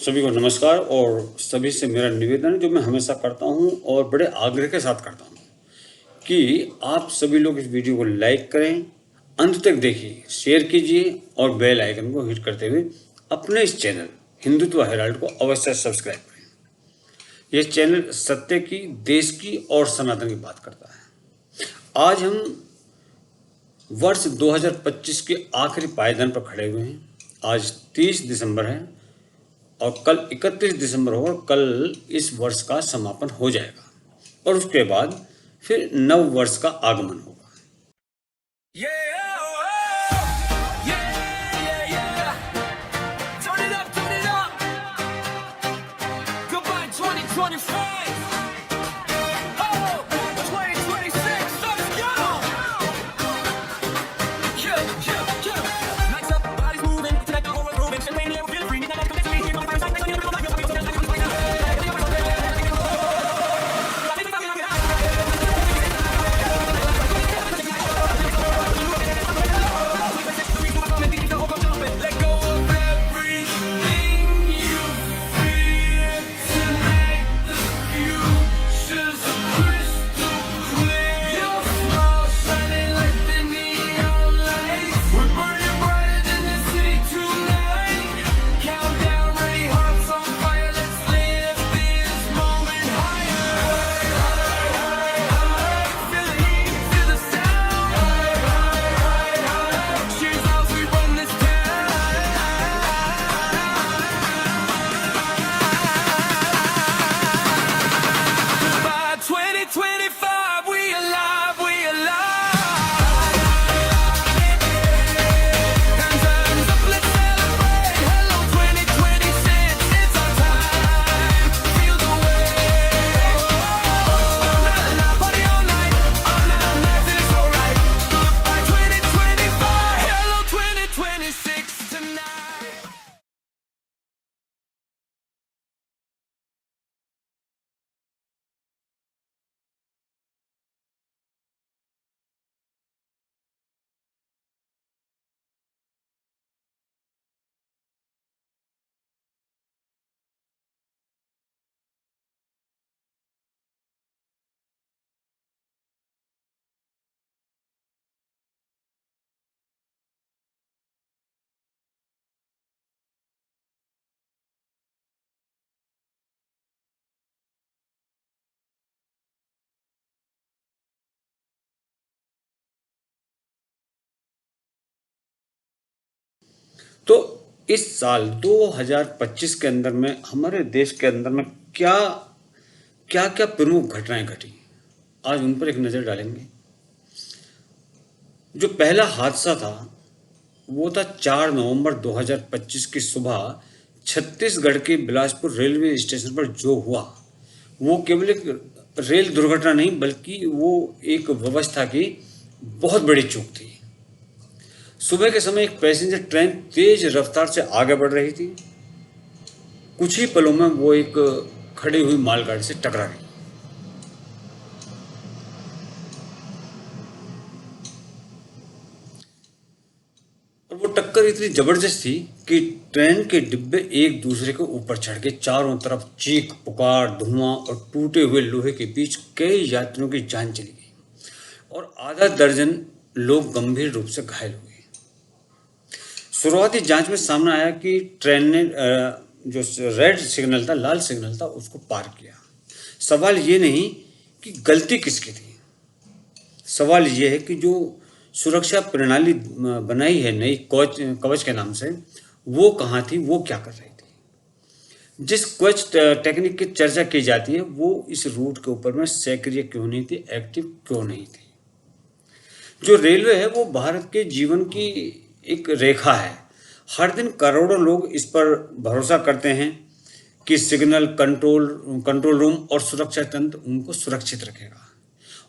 सभी को नमस्कार। और सभी से मेरा निवेदन है जो मैं हमेशा करता हूं और बड़े आग्रह के साथ करता हूं कि आप सभी लोग इस वीडियो को लाइक करें, अंत तक देखिए, शेयर कीजिए और बेल आइकन को हिट करते हुए अपने इस चैनल हिंदुत्व हेराल्ड को अवश्य सब्सक्राइब करें। यह चैनल सत्य की, देश की और सनातन की बात करता है। आज हम वर्ष 2025 के आखिरी पायदान पर खड़े हुए हैं। आज 30 दिसंबर है और कल 31 दिसंबर होगा। कल इस वर्ष का समापन हो जाएगा और उसके बाद फिर नव वर्ष का आगमन होगा। तो इस साल 2025 के अंदर में हमारे देश के अंदर में क्या क्या क्या प्रमुख घटनाएं घटी, आज उन पर एक नजर डालेंगे। जो पहला हादसा था वो था 4 नवंबर 2025 की सुबह छत्तीसगढ़ के बिलासपुर रेलवे स्टेशन पर जो हुआ वो केवल एक रेल दुर्घटना नहीं बल्कि वो एक व्यवस्था की बहुत बड़ी चूक थी। सुबह के समय एक पैसेंजर ट्रेन तेज रफ्तार से आगे बढ़ रही थी। कुछ ही पलों में वो एक खड़ी हुई मालगाड़ी से टकरा गई। और वो टक्कर इतनी जबरदस्त थी कि ट्रेन के डिब्बे एक दूसरे के ऊपर चढ़ गए। चारों तरफ चीख पुकार, धुआं और टूटे हुए लोहे के बीच कई यात्रियों की जान चली गई और आधा दर्जन लोग गंभीर रूप से घायल हुए। शुरुआती जांच में सामने आया कि ट्रेन ने जो रेड सिग्नल था, लाल सिग्नल था, उसको पार किया। सवाल ये नहीं कि गलती किसकी थी, सवाल ये है कि जो सुरक्षा प्रणाली बनाई है नई कवच के नाम से, वो कहाँ थी, वो क्या कर रही थी। जिस कवच टेक्निक की चर्चा की जाती है वो इस रूट के ऊपर में सक्रिय क्यों नहीं थी, एक्टिव क्यों नहीं थी। जो रेलवे है वो भारत के जीवन की एक रेखा है। हर दिन करोड़ों लोग इस पर भरोसा करते हैं कि सिग्नल कंट्रोल रूम और सुरक्षा तंत्र उनको सुरक्षित रखेगा।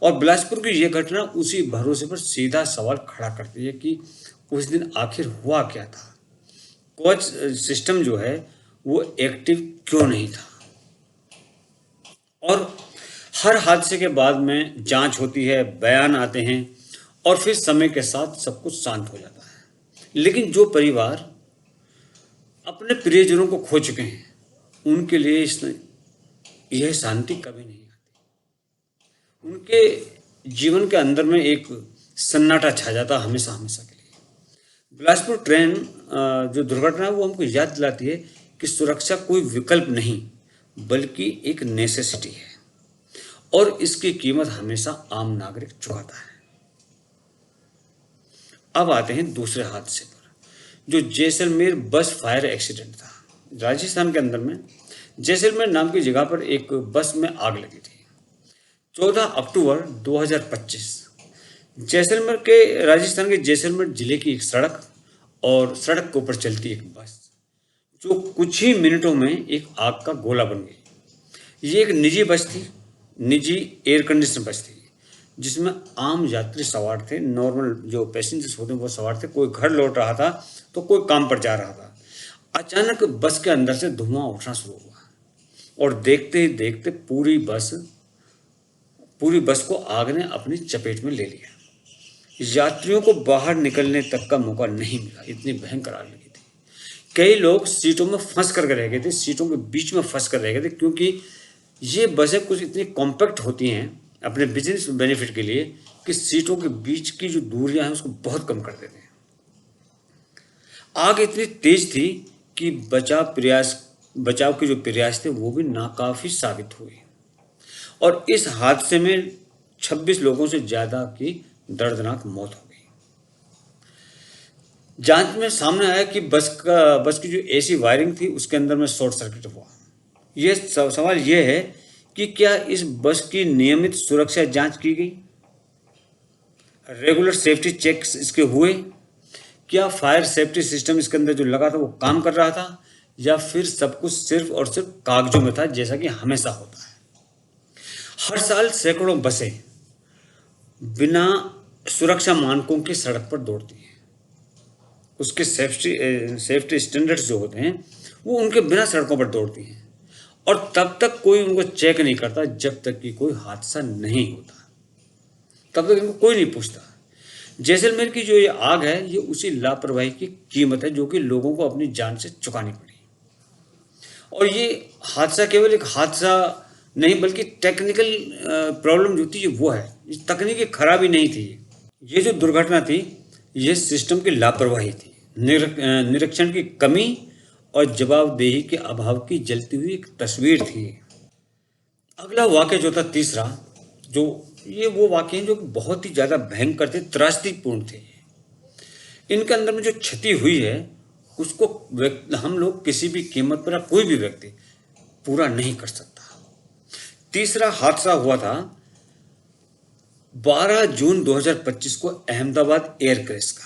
और बिलासपुर की यह घटना उसी भरोसे पर सीधा सवाल खड़ा करती है कि उस दिन आखिर हुआ क्या था। कोच सिस्टम जो है वो एक्टिव क्यों नहीं था। और हर हादसे के बाद में जांच होती है, बयान आते हैं और फिर समय के साथ सब कुछ शांत हो जाता है। लेकिन जो परिवार अपने प्रियजनों को खो चुके हैं उनके लिए यह शांति कभी नहीं आती। उनके जीवन के अंदर में एक सन्नाटा छा जाता हमेशा हमेशा के लिए। बिलासपुर ट्रेन जो दुर्घटना है वो हमको याद दिलाती है कि सुरक्षा कोई विकल्प नहीं बल्कि एक नेसेसिटी है और इसकी कीमत हमेशा आम नागरिक चुकाता है। अब आते हैं दूसरे हादसे पर, जो जैसलमेर बस फायर एक्सीडेंट था। राजस्थान के अंदर में जैसलमेर नाम की जगह पर एक बस में आग लगी थी 14 अक्टूबर 2025। जैसलमेर के राजस्थान के जैसलमेर जिले की एक सड़क और सड़क के ऊपर चलती एक बस जो कुछ ही मिनटों में एक आग का गोला बन गई। ये एक निजी बस थी, निजी एयर कंडीशन बस थी जिसमें आम यात्री सवार थे। नॉर्मल जो पैसेंजर्स होते हैं वो सवार थे। कोई घर लौट रहा था तो कोई काम पर जा रहा था। अचानक बस के अंदर से धुआं उठना शुरू हुआ और देखते ही देखते पूरी बस को आग ने अपनी चपेट में ले लिया। यात्रियों को बाहर निकलने तक का मौका नहीं मिला, इतनी भयंकर आग लगी थी। कई लोग सीटों में फंस कर रह गए थे, सीटों के बीच में फंस कर रह गए थे, क्योंकि ये बसें कुछ इतनी कॉम्पैक्ट होती हैं अपने बिजनेस बेनिफिट के लिए कि सीटों के बीच की जो दूरियां हैं उसको बहुत कम कर देते हैं। आग इतनी तेज थी कि बचाव के जो प्रयास थे वो भी नाकाफी साबित हुए और इस हादसे में 26 लोगों से ज्यादा की दर्दनाक मौत हो गई। जांच में सामने आया कि बस की जो एसी वायरिंग थी उसके अंदर में शॉर्ट सर्किट हुआ। यह सवाल यह है कि क्या इस बस की नियमित सुरक्षा जांच की गई, रेगुलर सेफ्टी चेक्स इसके हुए, क्या फायर सेफ्टी सिस्टम इसके अंदर जो लगा था वो काम कर रहा था, या फिर सब कुछ सिर्फ और सिर्फ कागजों में था जैसा कि हमेशा होता है। हर साल सैकड़ों बसें बिना सुरक्षा मानकों की सड़क पर दौड़ती हैं। उसके सेफ्टी स्टैंडर्ड्स जो होते हैं वो उनके बिना सड़कों पर दौड़ती हैं और तब तक कोई उनको चेक नहीं करता जब तक कि कोई हादसा नहीं होता, तब तक इनको कोई नहीं पूछता। जैसलमेर की जो ये आग है ये उसी लापरवाही की कीमत है जो कि लोगों को अपनी जान से चुकानी पड़ी। और ये हादसा केवल एक हादसा नहीं बल्कि टेक्निकल प्रॉब्लम जो थी वो है, तकनीकी खराबी नहीं थी। ये जो दुर्घटना थी ये सिस्टम की लापरवाही थी, निरीक्षण की कमी और जवाबदेही के अभाव की जलती हुई एक तस्वीर थी। अगला वाक्य जो था तीसरा, जो ये वो वाक्य हैं जो बहुत ही ज़्यादा भयंकर थे, त्रासदीपूर्ण थे। इनके अंदर में जो क्षति हुई है उसको हम लोग किसी भी कीमत पर, कोई भी व्यक्ति पूरा नहीं कर सकता। तीसरा हादसा हुआ था 12 जून 2025 को अहमदाबाद एयर क्रैश का।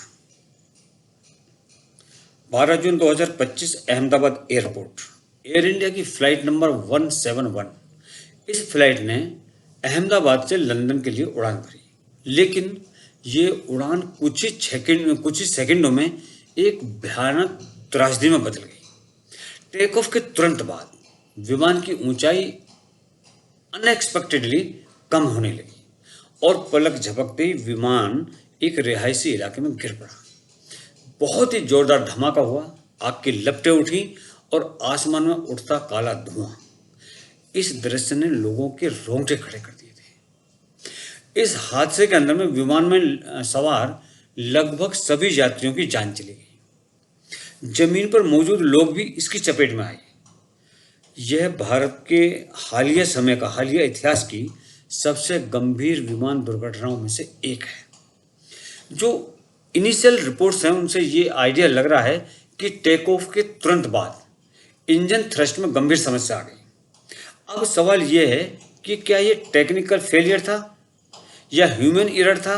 12 जून 2025 अहमदाबाद एयरपोर्ट, एयर इंडिया की फ्लाइट नंबर 171, इस फ्लाइट ने अहमदाबाद से लंदन के लिए उड़ान भरी, लेकिन ये उड़ान कुछ ही सेकंडों में एक भयानक त्रासदी में बदल गई। टेक ऑफ के तुरंत बाद विमान की ऊंचाई अनएक्सपेक्टेडली कम होने लगी और पलक झपकते ही विमान एक रिहायशी इलाके में गिर पड़ा। बहुत ही जोरदार धमाका हुआ, आग की लपटें उठी और आसमान में उठता काला धुआं, इस दृश्य ने लोगों के रोंगटे खड़े कर दिए थे। इस हादसे के अंदर में विमान में सवार लगभग सभी यात्रियों की जान चली गई। जमीन पर मौजूद लोग भी इसकी चपेट में आए। यह भारत के हालिया इतिहास की सबसे गंभीर विमान दुर्घटनाओं में से एक है। जो इनिशियल रिपोर्ट्स हैं उनसे ये आइडिया लग रहा है कि टेक ऑफ के तुरंत बाद इंजन थ्रस्ट में गंभीर समस्या आ गई। अब सवाल यह है कि क्या ये टेक्निकल फेलियर था या ह्यूमन एरर था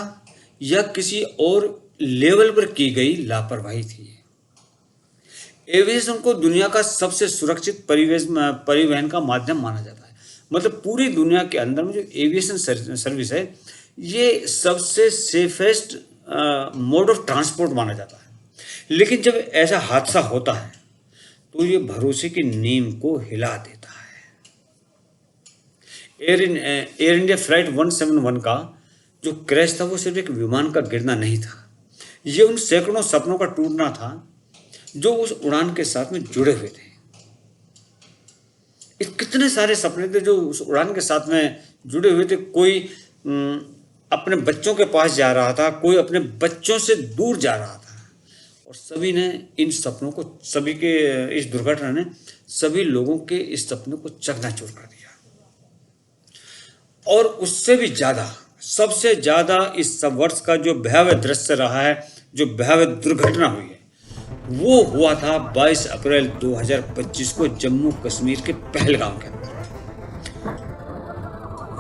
या किसी और लेवल पर की गई लापरवाही थी। एविएशन को दुनिया का सबसे सुरक्षित परिवहन का माध्यम माना जाता है। मतलब पूरी दुनिया के अंदर में जो एविएशन सर्विस है ये सबसे सेफेस्ट मोड ऑफ ट्रांसपोर्ट माना जाता है। लेकिन जब ऐसा हादसा होता है तो ये भरोसे की नींव को हिला देता है। एयर इंडिया फ्लाइट 171 का जो क्रैश था वो सिर्फ एक विमान का गिरना नहीं था, ये उन सैकड़ों सपनों का टूटना था जो उस उड़ान के साथ में जुड़े हुए थे। कितने सारे सपने थे जो उस उड़ान के साथ में जुड़े हुए थे। कोई अपने बच्चों के पास जा रहा था, कोई अपने बच्चों से दूर जा रहा था, और सभी ने इन सपनों को, सभी के इस दुर्घटना ने सभी लोगों के इस सपनों को चकनाचूर कर दिया। और उससे भी ज़्यादा, सबसे ज़्यादा इस सब वर्ष का जो भयावह दृश्य रहा है, जो भयावह दुर्घटना हुई है, वो हुआ था 22 अप्रैल 2025 को जम्मू कश्मीर के पहलगाम के अंदर।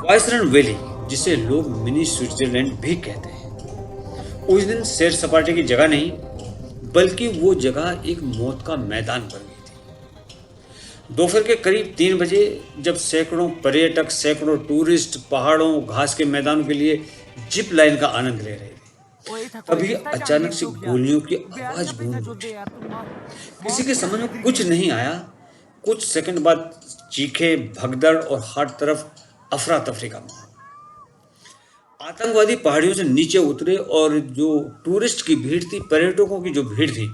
वायसरन वैली, जिसे लोग मिनी स्विट्जरलैंड भी कहते हैं, उस दिन सैर सपाटे की जगह नहीं, बल्कि वो जगह एक मौत का मैदान बन गई थी। दोपहर के करीब 3 बजे जब सैकड़ों पर्यटक, सैकड़ों टूरिस्ट पहाड़ों, घास के मैदानों के लिए जिप लाइन का आनंद ले रहे थे, तभी अचानक से गोलियों की आवाज गूंज उठी। किसी के समझ में कुछ नहीं आया। कुछ सेकंड बाद चीखें, भगदड़ और हर तरफ अफरा तफरी का माहौल। आतंकवादी पहाड़ियों से नीचे उतरे और जो टूरिस्ट की भीड़ थी, पर्यटकों की जो भीड़ थी,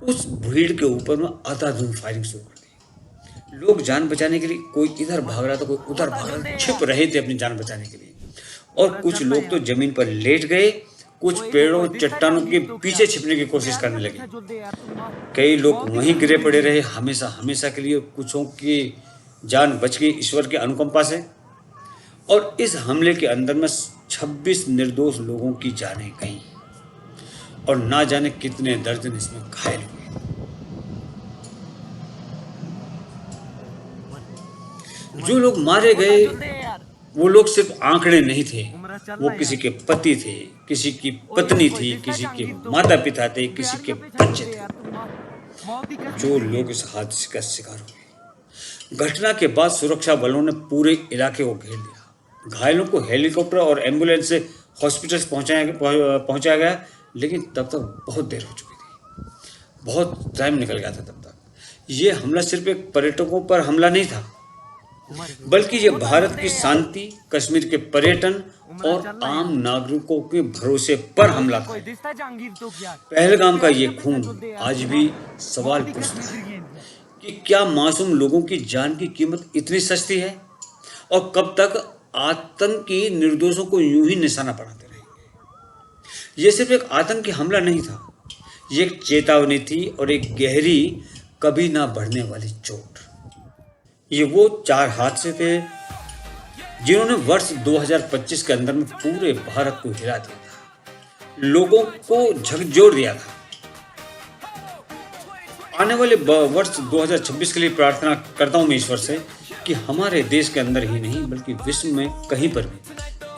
उस भीड़ के ऊपर में अंधाधुंध फायरिंग शुरू कर दी। लोग जान बचाने के लिए कोई इधर भाग रहा था, कोई उधर भाग रहा था, छिप रहे थे अपनी जान बचाने के लिए। और कुछ लोग तो जमीन पर लेट गए, कुछ पेड़ों, चट्टानों के पीछे छिपने की कोशिश करने लगे। कई लोग वहीं गिरे पड़े रहे हमेशा हमेशा के लिए। कुछों की जान बच गई ईश्वर की अनुकंपा से। और इस हमले के अंदर में 26 निर्दोष लोगों की जानें गईं और ना जाने कितने दर्जन इसमें घायल हुए। जो लोग मारे गए वो लोग सिर्फ आंकड़े नहीं थे, वो किसी के पति थे, किसी की पत्नी थी, किसी के माता पिता थे, किसी के बच्चे थे। जो लोग इस हादसे का शिकार हुए। घटना के बाद सुरक्षा बलों ने पूरे इलाके को घेर लिया। घायलों को हेलीकॉप्टर और एम्बुलेंस से हॉस्पिटल पहुंचाया गया, लेकिन तब तक बहुत देर हो चुकी थी, बहुत टाइम निकल गया था तब तक। ये हमला सिर्फ एक पर्यटकों पर हमला नहीं था, बल्कि ये भारत की शांति, कश्मीर के पर्यटन और आम नागरिकों के भरोसे पर हमला था। पहलगाम का ये खून आज भी सवाल पूछता है कि क्या मासूम लोगों की जान की कीमत इतनी सस्ती है, और कब तक आतंकी निर्दोषों को यूं ही निशाना बनाते रहेंगे। ये सिर्फ एक आतंकी हमला नहीं था, ये एक चेतावनी थी और एक गहरी, कभी ना बढ़ने वाली चोट। ये वो 4 हादसे थे जिन्होंने वर्ष 2025 के अंदर में पूरे भारत को हिला दिया था, लोगों को झकझोर दिया था। आने वाले वर्ष 2026 के लिए प्रार्थना करता हूं मैं ईश्वर से कि हमारे देश के अंदर ही नहीं बल्कि विश्व में कहीं पर भी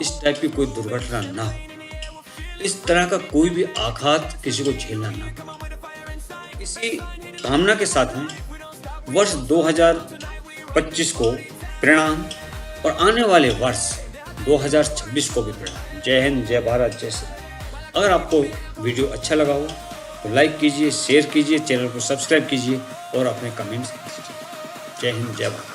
इस टाइप की कोई दुर्घटना ना हो, इस तरह का कोई भी आघात किसी को झेलना ना पड़े। इसी कामना के साथ में वर्ष 2025 को प्रणाम और आने वाले वर्ष 2026 को भी प्रणाम। जय हिंद, जय भारत, जय श्री राम। अगर आपको वीडियो अच्छा लगा हो तो लाइक कीजिए, शेयर कीजिए, चैनल को सब्सक्राइब कीजिए और अपने कमेंट्स कीजिए। जय हिंद, जय भारत।